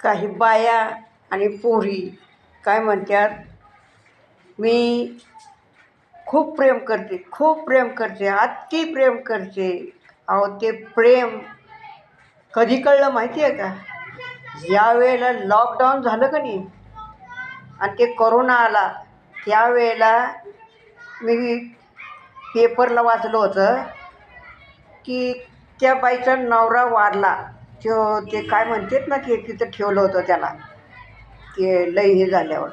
काही बाया आणि पोरी काय म्हणतात, मी खूप प्रेम करते, खूप प्रेम करते, अति प्रेम करते. अहो ते प्रेम कधी कळलं माहिती आहे का? ज्या वेळेला लॉकडाऊन झालं का नाही आणि ते कोरोना आला, त्यावेळेला मी पेपरला वाचलं होतं की त्या बाईचा नवरा वारला. ते काय म्हणतात ना, ते तिथं ठेवलं होतं त्याला, ते लई हे झाल्यावर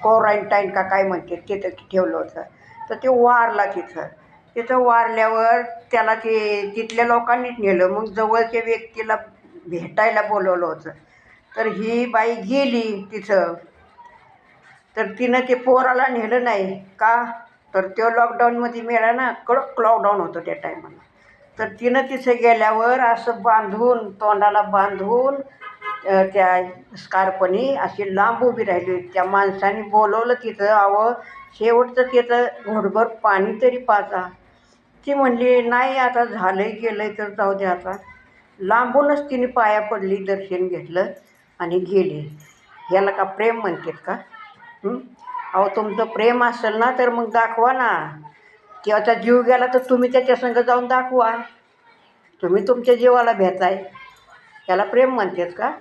क्वारंटाईन का काय म्हणतात तिथं ठेवलं होतं. तर ते वारला तिथं. तिथं वारल्यावर त्याला ते तिथल्या लोकांनीच नेलं. मग जवळच्या व्यक्तीला भेटायला बोलवलं होतं. तर ही बाई गेली तिथं. तर तिनं ते पोराला नेलं नाही का, तर तो लॉकडाऊनमध्ये मेला ना, कडक लॉकडाऊन होतं त्या टायमाला. तर तिनं तिथं गेल्यावर असं बांधून, तोंडाला बांधून त्या स्कार्फनी अशी लांब उभी राहिली. त्या माणसाने बोलवलं तिथं, अहो शेवटचं त्याचं घोटभर पाणी तरी पाजा. ती म्हणली नाही, आता झालंय गेलंय तर जाऊ दे आता. लांबूनच तिने पाया पडली, दर्शन घेतलं आणि गेली. ह्याला का प्रेम म्हणतात का? अहो तुमचं प्रेम असेल ना तर मग दाखवा ना. त्याचा जीव गेला तर तुम्ही त्याच्या संग जाऊन दाखवा. तुम्ही तुमच्या जीवाला भेटाय, त्याला प्रेम म्हणतात का?